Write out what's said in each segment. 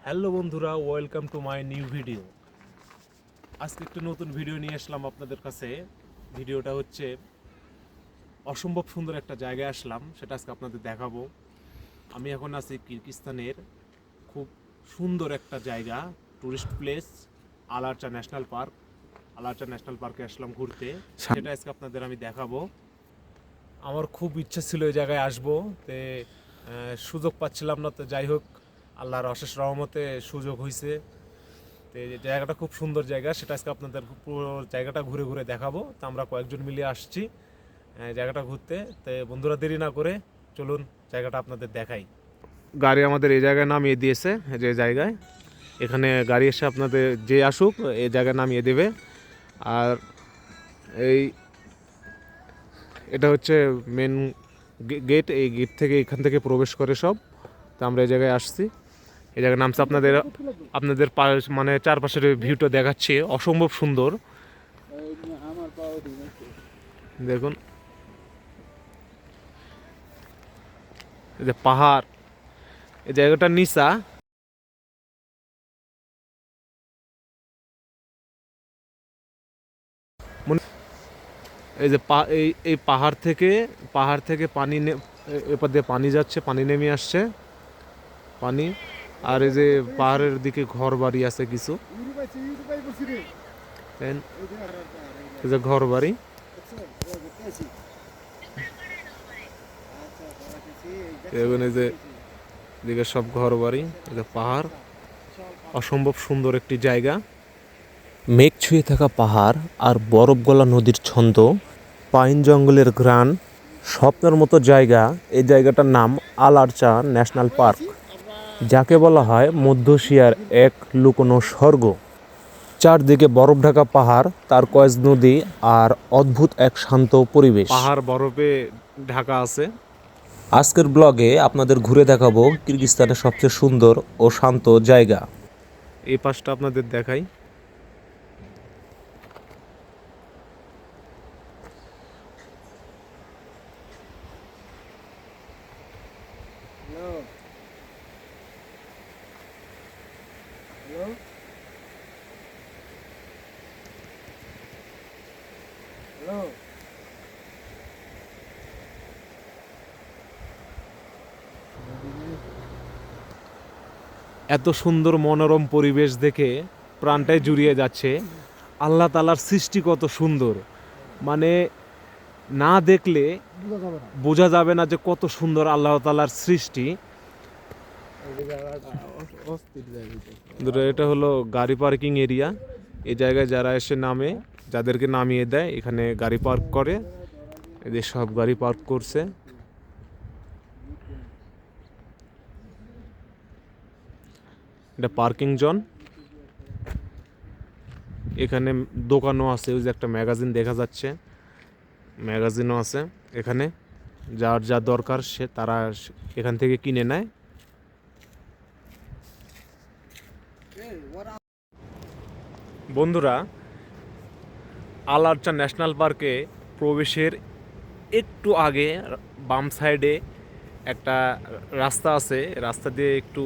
Hello বন্ধুরা, welcome to my new video. আজকে একটা নতুন ভিডিও নিয়ে আসলাম আপনাদের কাছে। ভিডিওটা হচ্ছে অসম্ভব সুন্দর একটা জায়গায় আসলাম, সেটা আজকে আপনাদের দেখাবো। আমি এখন আছি কিরগিজস্তানের খুব সুন্দর একটা জায়গা, tourist place, Ala Archa national park. Ala Archa national পার্কে আসলাম ঘুরতে, সেটা আজকে আপনাদের আমি দেখাবো। আমার খুব ইচ্ছা ছিল এই জায়গায় আসবো, তে সুযোগ পাচ্ছিলাম না, তো যাই হোক আল্লাহর অশেষ রহমতে সুযোগ হয়েছে। তো এই জায়গাটা খুব সুন্দর জায়গা, সেটা আজকে আপনাদের পুরো জায়গাটা ঘুরে ঘুরে দেখাবো। তো আমরা কয়েকজন মিলে আসছি জায়গাটা ঘুরতে। তো বন্ধুরা, দেরি না করে চলুন জায়গাটা আপনাদের দেখাই। গাড়ি আমাদের এই জায়গায় নামিয়ে দিয়েছে, যে জায়গায় এখানে গাড়ি এসে আপনাদের যে আসুক এই জায়গায় নামিয়ে দেবে। আর এই এটা হচ্ছে মেন গেট, এই গেট থেকে এখান থেকে প্রবেশ করে সব। তো আমরা এই জায়গায় আসছি, এই জায়গায় নামছে। আপনাদের আপনাদের মানে চারপাশের ভিউটা দেখাচ্ছি, অসম্ভব সুন্দর। দেখুন এই যে পাহাড়, এই জায়গাটা নিচা। এই যে এই পাহাড় থেকে পানি এপার দিয়ে পানি যাচ্ছে, পানি নেমে আসছে পানি। আর এই যে পাহাড়ের দিকে ঘর বাড়ি আছে কিছু, এই যে ঘর বাড়ি। দেখুন এই যে এদিকে সব ঘর বাড়ি, এই যে পাহাড়, অসম্ভব সুন্দর একটি জায়গা। মেঘ ছুঁয়ে থাকা পাহাড় আর বরফ গলা নদীর ছন্দ, পাইন জঙ্গলের ঘ্রাণ, স্বপ্নের মতো জায়গা। এই জায়গাটার নাম আলারচা ন্যাশনাল পার্ক, যাকে বলা হয় মধ্য এশিয়ার এক লুকোনো স্বর্গ। চারদিকে বরফ ঢাকা পাহাড়, টারকোয়েজ নদী আর অদ্ভুত এক শান্ত পরিবেশ। পাহাড় বরফে ঢাকা আছে। আজকের ব্লগে আপনাদের ঘুরে দেখাবো কিরগিজস্তানের সবচেয়ে সুন্দর ও শান্ত জায়গা। এই পাশটা আপনাদের দেখাই। এত সুন্দর মনোরম পরিবেশ দেখে প্রাণটাই জুড়িয়ে যাচ্ছে। আল্লাহ তাআলার সৃষ্টি কত সুন্দর, মানে না দেখলে বোঝা যাবে না যে কত সুন্দর আল্লাহ তাআলার সৃষ্টি। এটা হলো গাড়ি পার্কিং এরিয়া। এই জায়গায় যারা এসে নামে, যাদেরকে নামিয়ে দেয়, এখানে গাড়ি পার্ক করে। এদের সব গাড়ি পার্ক করছে। এটা পার্কিং জোন। এখানে দোকানও আছে, ওই যে একটা ম্যাগাজিন দেখা যাচ্ছে, ম্যাগাজিনও আছে এখানে। যার যা দরকার সে তারা এখান থেকে কিনে নেয়। বন্ধুরা, আলারচা ন্যাশনাল পার্কে প্রবেশের একটু আগে বাম সাইডে একটা রাস্তা আছে, রাস্তা দিয়ে একটু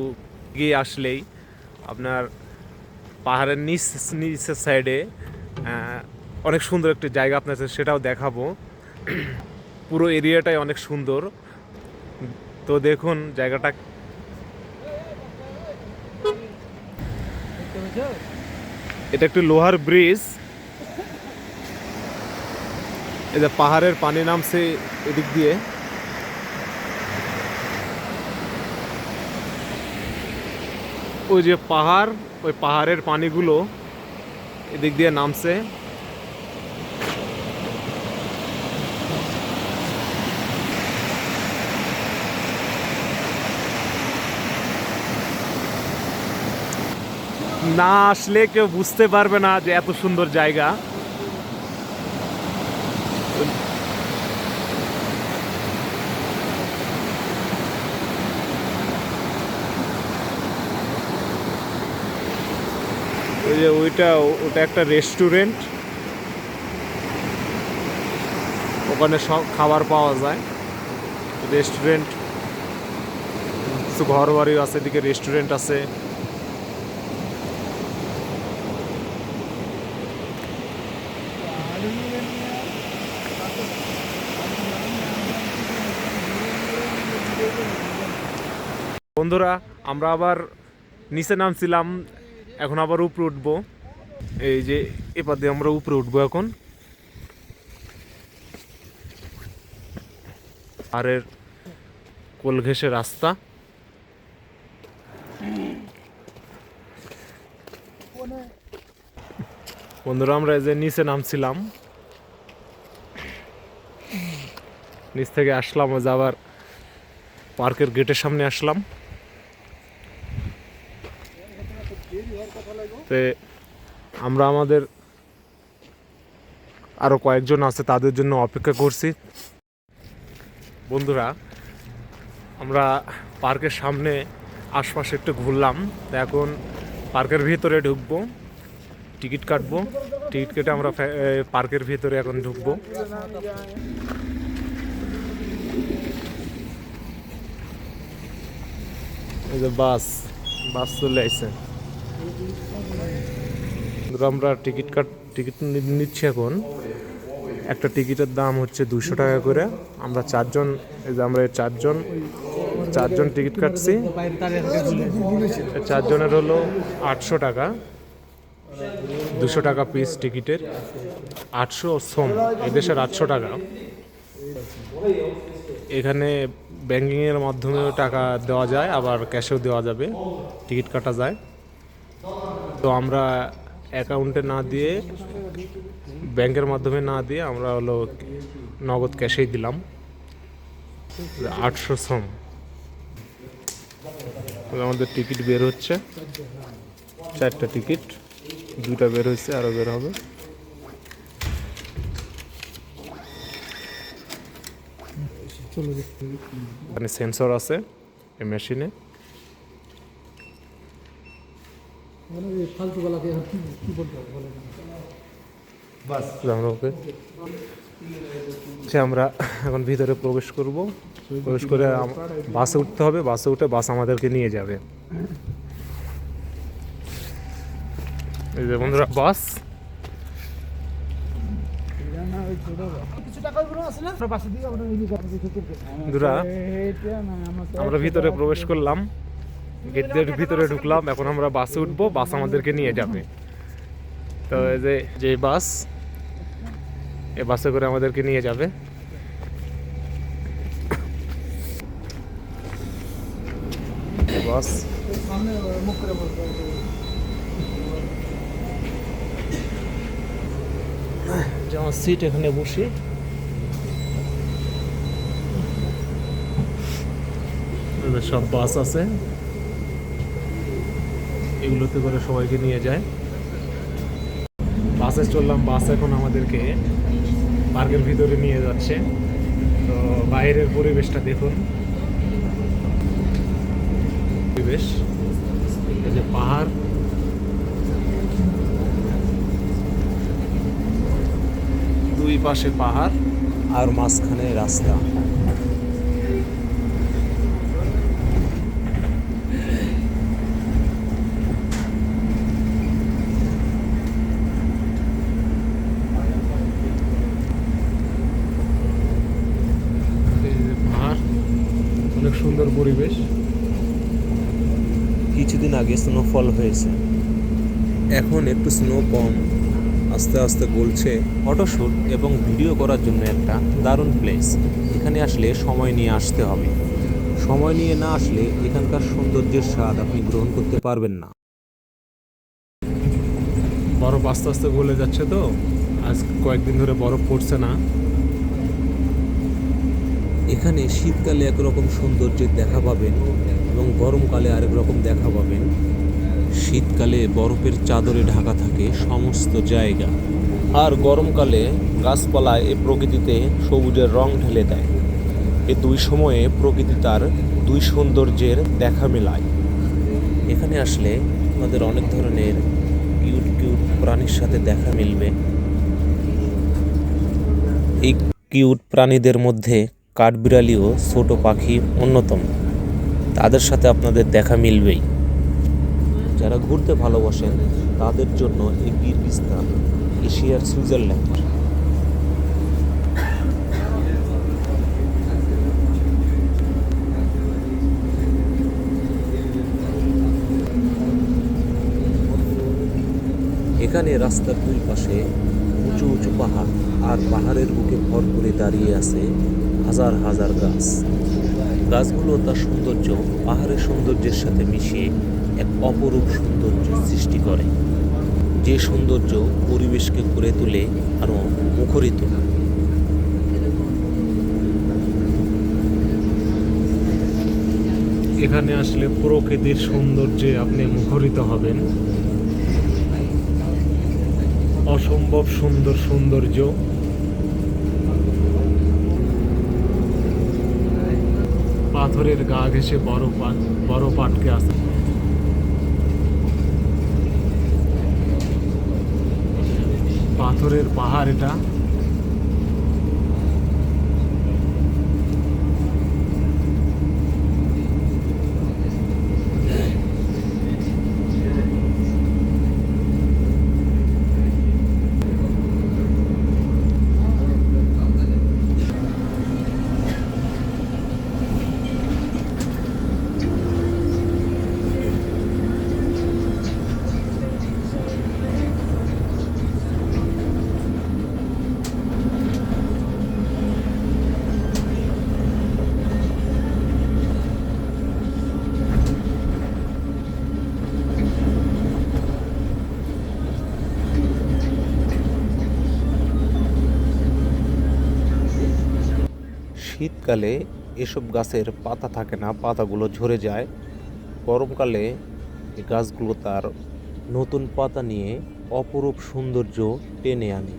গিয়ে আসলেই আপনার পাহাড়ের নিচের সাইডে অনেক সুন্দর একটি জায়গা আপনাদের সেটাও দেখাবো। পুরো এরিয়াটাই অনেক সুন্দর। তো দেখুন জায়গাটা। এটা একটি লোহার ব্রিজ। এই যে পাহাড়ের পানি নামছে এদিক দিয়ে। ওই যে পাহাড়, ওই পাহাড়ের পানিগুলো এদিক দিয়ে নামছে। না আসলে কেউ বুঝতে পারবে না যে এত সুন্দর জায়গা। ওই যে ওটা একটা রেস্টুরেন্ট, ওখানে সব খাবার পাওয়া যায়। রেস্টুরেন্ট, কিছু ঘর বাড়িও আছে, এদিকে রেস্টুরেন্ট আছে। বন্ধুরা আমরা আবার নিচে নামছিলাম, এখন আবার উপরে উঠবো। এই যে এবার দিয়ে আমরা উপরে উঠবো এখন। পাহাড়ের কোল ঘেঁষে রাস্তা। বন্ধুরা আমরা এই যে নিচে নামছিলাম, নিচ থেকে আসলাম, ওই যে আবার পার্কের গেটের সামনে আসলাম। তে আমরা আমাদের আরো কয়েকজন আছে তাদের জন্য অপেক্ষা করছি। বন্ধুরা আমরা পার্কের সামনে আশপাশে একটু ঘুরলাম, তো এখন পার্কের ভিতরে ঢুকবো, টিকিট কাটবো। টিকিট কেটে আমরা পার্কের ভিতরে এখন ঢুকবো। এই যে বাস চলে আসছে। আমরা টিকিট নিচ্ছি এখন। একটা টিকিটের দাম হচ্ছে 200 টাকা করে। আমরা চারজন, এই যে আমরা চারজন টিকিট কাটছি। চারজনের হলো 800 টাকা, 200 টাকা পিস টিকিটের। 800 সোম, এদেশের 800 টাকা। এখানে ব্যাংকিংয়ের মাধ্যমেও টাকা দেওয়া যায়, আবার ক্যাশেও দেওয়া যাবে, টিকিট কাটা যায়। তো আমরা অ্যাকাউন্টে না দিয়ে, ব্যাংকের মাধ্যমে না দিয়ে আমরা হলো নগদ ক্যাশেই দিলাম। 800 সোম। আমাদের টিকিট বের হচ্ছে, 4টা টিকিট, 2টা বের হয়েছে, আরও বের হবে। এখানে সেন্সর আছে এই মেশিনে। আমরা এখন ভিতরে প্রবেশ করব। প্রবেশ করে বাসে উঠতে হবে, বাসে উঠে বাস আমাদেরকে নিয়ে যাবে। এই যে বন্ধুরা বাস। বন্ধুরা আমরা ভিতরে প্রবেশ করলাম, গেটের ভিতরে ঢুকলাম, এখন আমরা বাসে উঠবো, বাস আমাদেরকে নিয়ে যাবে। তো এই যে বাস, এই বাসে করে আমাদেরকে নিয়ে যাবে। বাস যেমন সিট, এখানে বসে সব বাস আছে, এগুলোতে করে সবাইকে নিয়ে যায়। বাসে চললাম, বাস এখন আমাদেরকে পার্কের ভিতরে নিয়ে যাচ্ছে। তো বাইরের পরিবেশটা দেখুন, পরিবেশ, এই যে পাহাড়, দুই পাশে পাহাড় আর মাঝখানে রাস্তা। অনেক সুন্দর পরিবেশ। কিছুদিন আগে স্নোফল হয়েছে, এখন একটু স্নো কম, আস্তে আস্তে গলছে। ফটোশ্যুট এবং ভিডিও করার জন্য একটা দারুণ প্লেস। এখানে আসলে সময় নিয়ে আসতে হবে, সময় নিয়ে না আসলে এখানকার সৌন্দর্যের স্বাদ আপনি গ্রহণ করতে পারবেন না। বরফ আস্তে আস্তে গলে যাচ্ছে, তো আজ কয়েকদিন ধরে বরফ পড়ছে না। এখানে শীতকালে একরকম সৌন্দর্যের দেখা পাবেন এবং গরমকালে আরেক রকম দেখা পাবেন। শীতকালে বরফের চাদরে ঢাকা থাকে সমস্ত জায়গা, আর গরমকালে গাছপালায় এ প্রকৃতিতে সবুজের রং ঢেলে দেয়। এ দুই সময়ে প্রকৃতি তার দুই সৌন্দর্যের দেখা মেলায়। এখানে আসলে আমাদের অনেক ধরনের কিউট প্রাণীর সাথে দেখা মিলবে। এই কিউট প্রাণীদের মধ্যে কাঠবিড়ালিও ছোট পাখি অন্যতম, তাদের সাথে আপনাদের দেখা মিলবেই। যারা ঘুরতে ভালোবাসেন তাদের জন্য এই কিরগিজস্তান এশিয়ার সুইজারল্যান্ড। এখানে রাস্তার দুই পাশে উঁচু উঁচু পাহাড়, আর পাহাড়ের বুকে ভর করে দাঁড়িয়ে আছে হাজার হাজার গাছ। গাছগুলো তার সৌন্দর্য পাহাড়ের সৌন্দর্যের সাথে মিশিয়ে এক অপরূপ সৌন্দর্য সৃষ্টি করে, যে সৌন্দর্য পরিবেশকে করে তোলে আরো মুখরিত। এখানে আসলে প্রকৃতির সৌন্দর্যে আপনি মুখরিত হবেন। অসম্ভব সুন্দর সৌন্দর্য। পাথরের গা ঘেঁষে বরফ আটকে আছে। পাথরের পাহাড় এটা। শীতকালে এসব গাছের পাতা থাকে না, পাতাগুলো ঝরে যায়। গরমকালে এই গাছগুলো তার নতুন পাতা নিয়ে অপরূপ সৌন্দর্য টেনে আনে।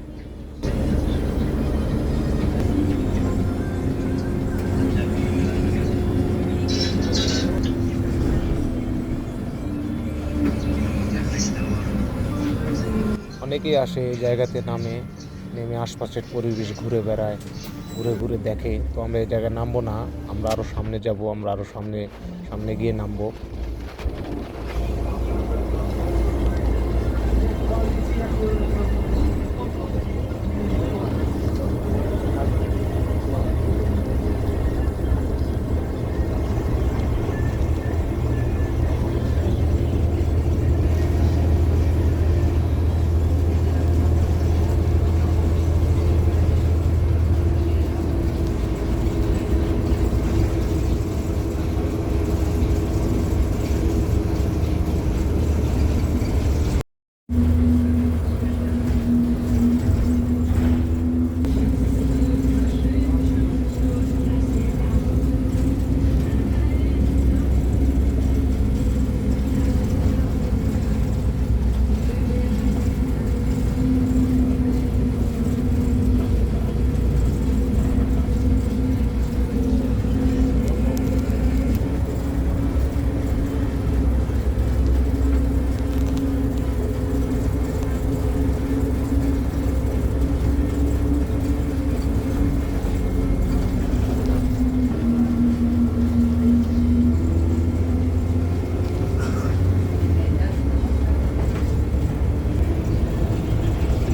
অনেকেই আসে এই জায়গাতে নেমে আশপাশের পরিবেশ ঘুরে বেড়ায়, ঘুরে ঘুরে দেখে। তো আমরা এই জায়গায় নামবো না, আমরা আরও সামনে যাব, আমরা আরও সামনে সামনে গিয়ে নামবো।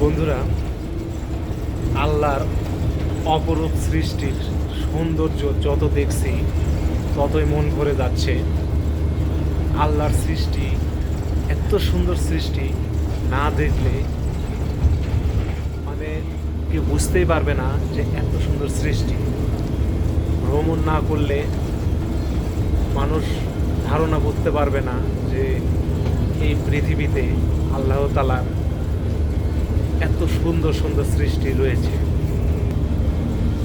বন্ধুরা, আল্লাহর অপরূপ সৃষ্টির সৌন্দর্য যত দেখছি ততই মন ভরে যাচ্ছে। আল্লাহর সৃষ্টি এত সুন্দর সৃষ্টি, না দেখলে মানে কেউ বুঝতেই পারবে না যে এত সুন্দর সৃষ্টি। ভ্রমণ না করলে মানুষ ধারণা করতে পারবে না যে এই পৃথিবীতে আল্লাহ তাআলার এত সুন্দর সুন্দর সৃষ্টি রয়েছে।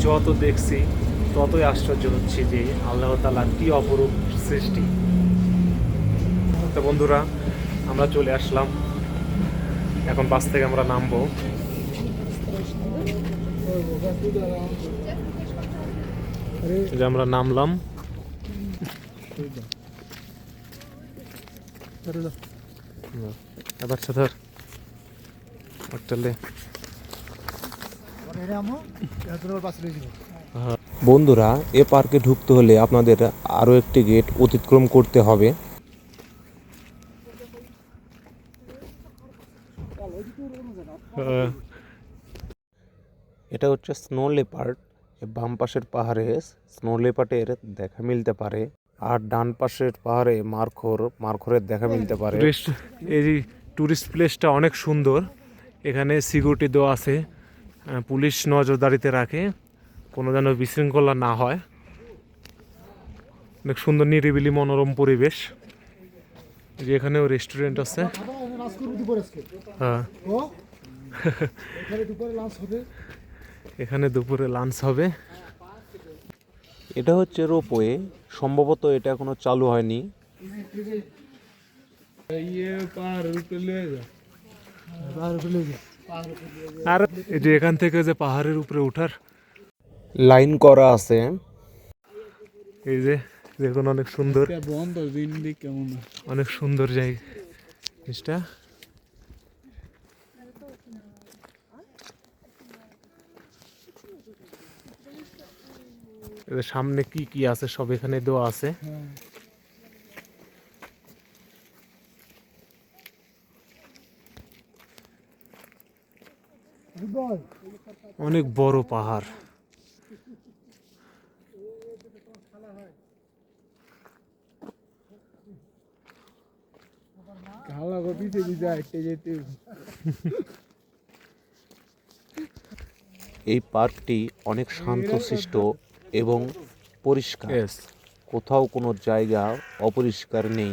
যত দেখছি ততই আশ্চর্য হচ্ছে যে আল্লাহ তাআলার কি অপরূপ সৃষ্টি। তো বন্ধুরা, আমরা চলে আসলাম, এখন বাস থেকে আমরা নামবো। যে আমরা নামলাম। এবার ধর বন্ধুরা, এ পার্কে ঢুকতে হলে আপনাদের আরও একটি গেট অতিক্রম করতে হবে। এটা হচ্ছে স্নো লেপার্ড। বাম পাশের পাহাড়ে স্নো লেপার্ডের দেখা মিলতে পারে, আর ডান পাশের পাহাড়ে মারখোরের দেখা মিলতে পারে। এই যে ট্যুরিস্ট প্লেসটা অনেক সুন্দর। এখানে সিকিউরিটি দেওয়া আছে, পুলিশ নজরদারিতে রাখে কোনো যেন বিশৃঙ্খলা না হয়। অনেক সুন্দর নিরিবিলি মনোরম পরিবেশ। এই যে এখানেও রেস্টুরেন্ট আছে। হ্যাঁ, এখানে দুপুরে লাঞ্চ হবে। এটা হচ্ছে রোপওয়ে, সম্ভবত এটা এখনো চালু হয়নি। আর এই যে এখান থেকে যে পাহাড়ের উপরে ওঠার লাইন করা আছে। এই যে দেখুন অনেক সুন্দর, অনেক সুন্দর জায়গা জিনিসটা। এদের সামনে কি কি আছে সব এখানে দেওয়া আছে। অনেক বড় পাহাড়। এই পার্কটি অনেক শান্তশিষ্ট এবং পরিষ্কার। Yes. কোথাও কোনো জায়গা অপরিষ্কার নেই।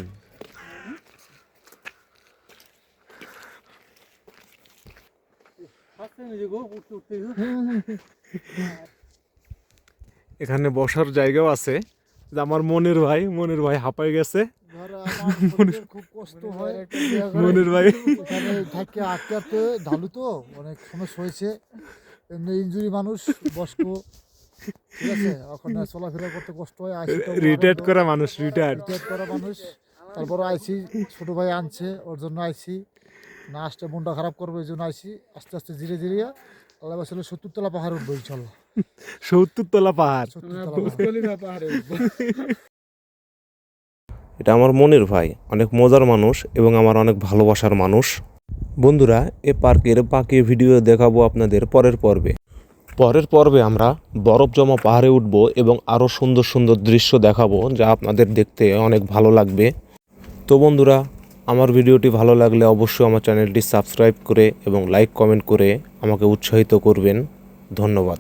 এখানে বসার জায়গাও আছে। যে আমার মনের ভাই হাঁপায় গেছে। খুব কষ্ট হয় মনের ভাই এখানে থাকে আটকাতে, ঢালু তো অনেক সমস্যা হয়েছে। এমনি ইনজুরি মানুষ, বয়স্ক, ঠিক আছে, ওখানে চলাফেরা করতে কষ্ট হয়। রিটায়ার্ড করা মানুষ, রিটায়ার্ড। রিটায়ার্ড করা মানুষ, তারপরে আইসি, ছোট ভাই আনছে, ওর জন্য আইসি না, আসতে মনটা খারাপ করবো, এই জন্য আইসি। আস্তে আস্তে ধীরে ধীরে আল্লাহ বাসলে 70 তলা পাহাড় উঠবো ইনশাল্লাহ। 70 তলা পাহাড়। 70 তলা পাহাড়। এটা আমার মনের ভাই, অনেক মজার মানুষ এবং আমার অনেক ভালোবাসার মানুষ। বন্ধুরা, এ পার্কের বাকি ভিডিও দেখাবো আপনাদের পরের পর্বে আমরা বরফ জমা পাহাড়ে উঠব এবং আরও সুন্দর সুন্দর দৃশ্য দেখাবো, যা আপনাদের দেখতে অনেক ভালো লাগবে। তো বন্ধুরা, আমার ভিডিওটি ভালো লাগলে অবশ্যই আমার চ্যানেলটি সাবস্ক্রাইব করে এবং লাইক কমেন্ট করে আমাকে উৎসাহিত করবেন। ধন্যবাদ।